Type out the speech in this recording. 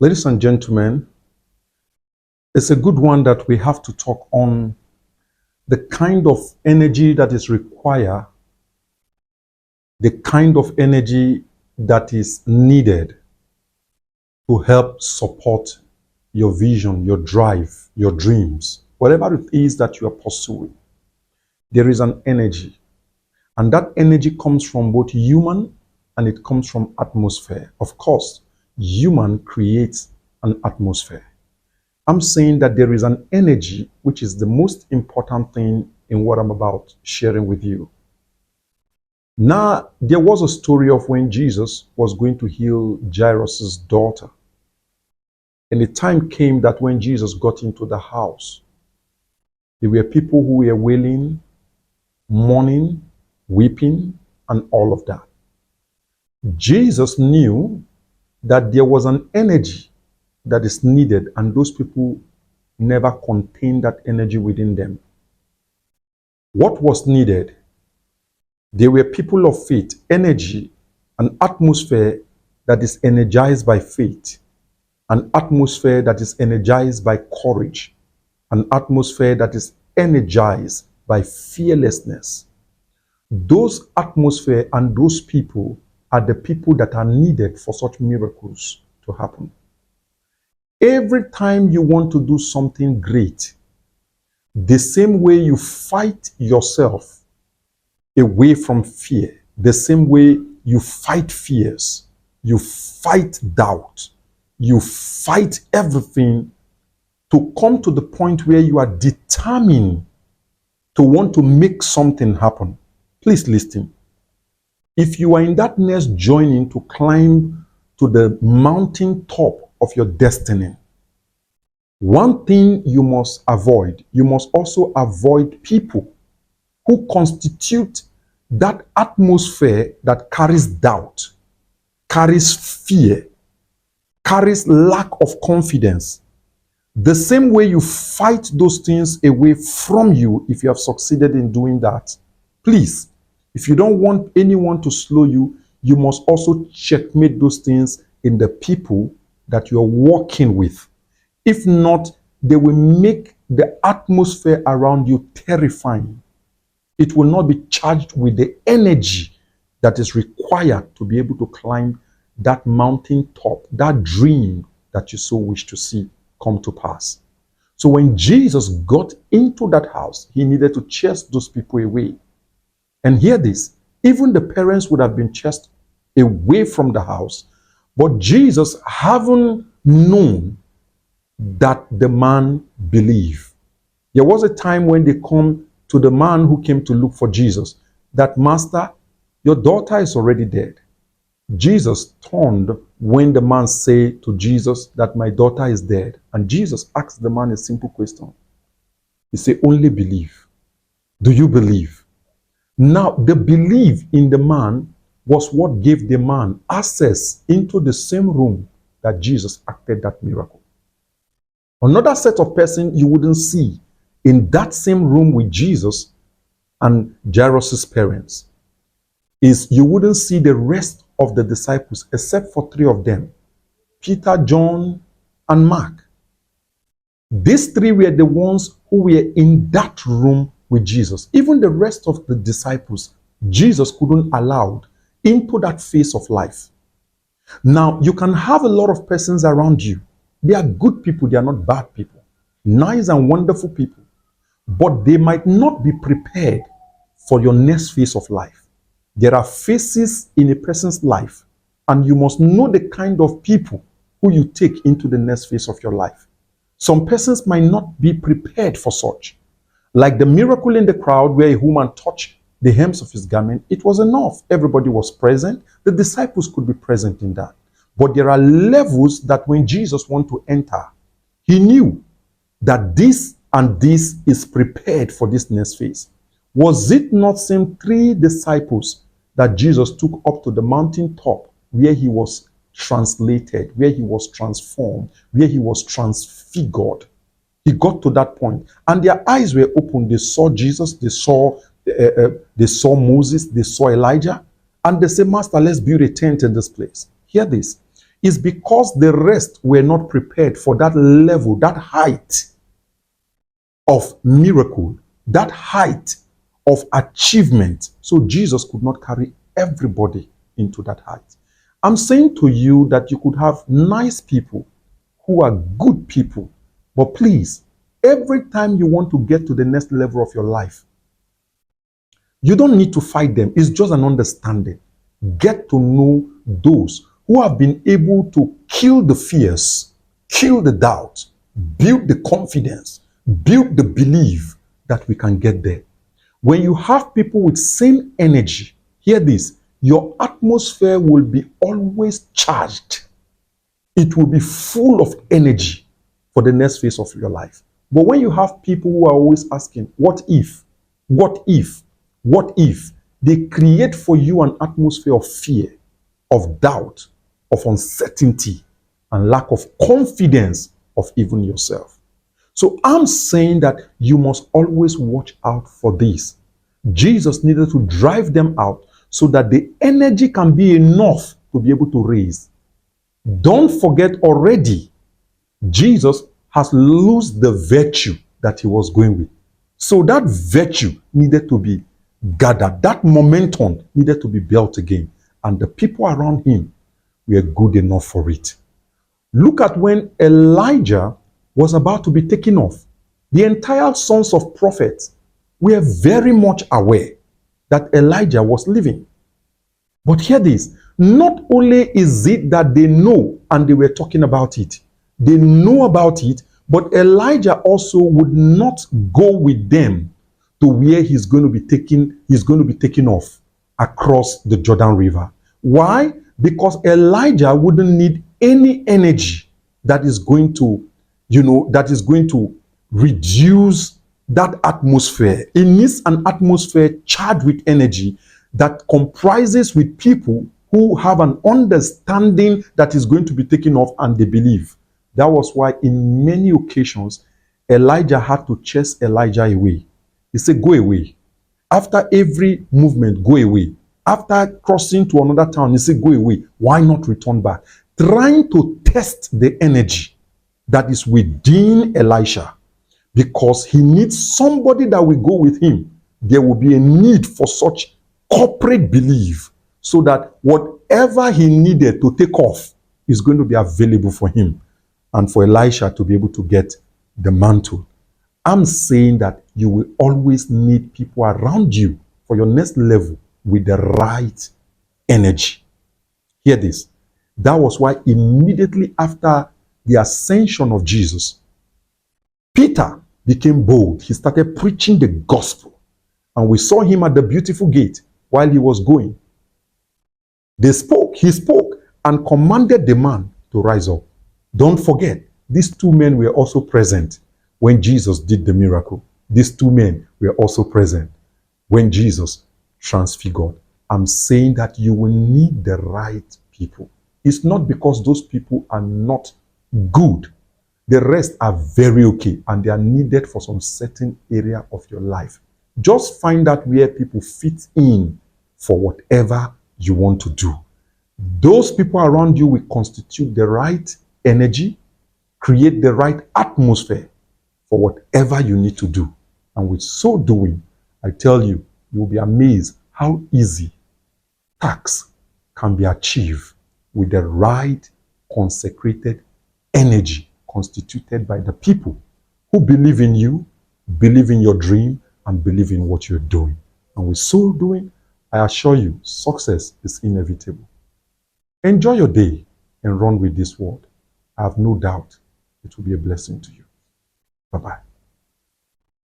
Ladies and gentlemen, it's a good one that we have to talk on the kind of energy that is required, the kind of energy that is needed to help support your vision, your drive, your dreams, whatever it is that you are pursuing. There is an energy, and that energy comes from both human and it comes from atmosphere. Of course, human creates an atmosphere. I'm saying that there is an energy which is the most important thing in what I'm about sharing with you. Now, there was a story of when Jesus was going to heal Jairus' daughter. And the time came that when Jesus got into the house, there were people who were wailing, mourning, weeping, and all of that. Jesus knew that there was an energy that is needed, and those people never contained that energy within them. What was needed? They were people of faith, energy, an atmosphere that is energized by faith, an atmosphere that is energized by courage, an atmosphere that is energized by fearlessness. Those atmosphere and those people are the people that are needed for such miracles to happen. Every time you want to do something great, the same way you fight yourself away from fear, the same way you fight fears, you fight doubt, you fight everything to come to the point where you are determined to want to make something happen. Please listen. If you are in that next journey to climb to the mountain top of your destiny, one thing you must avoid, you must also avoid people who constitute that atmosphere that carries doubt, carries fear, carries lack of confidence. The same way you fight those things away from you, if you have succeeded in doing that, please, if you don't want anyone to slow you, you must also checkmate those things in the people that you're working with. If not, they will make the atmosphere around you terrifying. It will not be charged with the energy that is required to be able to climb that mountain top, that dream that you so wish to see come to pass. So when Jesus got into that house, he needed to chase those people away. And hear this, even the parents would have been chased away from the house, but Jesus haven't known that the man believed. There was a time when they come to the man who came to look for Jesus, that master, your daughter is already dead. Jesus turned when the man said to Jesus that my daughter is dead. And Jesus asked the man a simple question. He said, only believe. Do you believe? Now, the belief in the man was what gave the man access into the same room that Jesus acted that miracle. Another set of person you wouldn't see in that same room with Jesus and Jairus' parents is you wouldn't see the rest of the disciples except for three of them, Peter, John, and Mark. These three were the ones who were in that room with Jesus. Even the rest of the disciples, Jesus couldn't allow into that phase of life. Now, you can have a lot of persons around you. They are good people, they are not bad people. Nice and wonderful people. But they might not be prepared for your next phase of life. There are phases in a person's life, and you must know the kind of people who you take into the next phase of your life. Some persons might not be prepared for such. Like the miracle in the crowd where a woman touched the hems of his garment, it was enough. Everybody was present. The disciples could be present in that. But there are levels that when Jesus wanted to enter, he knew that this and this is prepared for this next phase. Was it not same three disciples that Jesus took up to the mountain top where he was translated, where he was transformed, where he was transfigured? He got to that point and their eyes were open. They saw Jesus, they saw Moses, they saw Elijah, and they said, Master, let's build a tent in this place. Hear this. is because the rest were not prepared for that level, that height of miracle, that height of achievement. So Jesus could not carry everybody into that height. I'm saying to you that you could have nice people who are good people, but please, every time you want to get to the next level of your life, you don't need to fight them. It's just an understanding. Get to know those who have been able to kill the fears, kill the doubt, build the confidence, build the belief that we can get there. When you have people with same energy, hear this, your atmosphere will be always charged. It will be full of energy for the next phase of your life. But when you have people who are always asking, what if? What if? What if? They create for you an atmosphere of fear, of doubt, of uncertainty, and lack of confidence of even yourself. So I'm saying that you must always watch out for this. Jesus needed to drive them out so that the energy can be enough to be able to raise. Don't forget already, Jesus has lost the virtue that he was going with. So that virtue needed to be gathered. That momentum needed to be built again. And the people around him were good enough for it. Look at when Elijah was about to be taken off. The entire sons of prophets were very much aware that Elijah was leaving. But hear this, not only is it that they know and they were talking about it, they know about it, but Elijah also would not go with them to where he's going to be taken off across the Jordan River. Why? Because Elijah wouldn't need any energy that is going to, reduce that atmosphere. It needs an atmosphere charged with energy that comprises with people who have an understanding that is going to be taken off and they believe. That was why in many occasions, Elijah had to chase Elijah away. He said, go away. After every movement, go away. After crossing to another town, he said, go away. Why not return back? Trying to test the energy that is within Elisha, because he needs somebody that will go with him. There will be a need for such corporate belief so that whatever he needed to take off is going to be available for him and for Elisha to be able to get the mantle. I'm saying that you will always need people around you for your next level with the right energy. Hear this. That was why immediately after the ascension of Jesus, Peter became bold. He started preaching the gospel. And we saw him at the beautiful gate while he was going. He spoke and commanded the man to rise up. Don't forget, these two men were also present when Jesus did the miracle. These two men were also present when Jesus transfigured. I'm saying that you will need the right people. It's not because those people are not good. The rest are very okay and they are needed for some certain area of your life. Just find out where people fit in for whatever you want to do. Those people around you will constitute the right energy, create the right atmosphere for whatever you need to do. And with so doing, I tell you, you'll be amazed how easy tasks can be achieved with the right consecrated energy constituted by the people who believe in you, believe in your dream, and believe in what you're doing. And with so doing, I assure you, success is inevitable. Enjoy your day and run with this word. I have no doubt it will be a blessing to you. Bye-bye.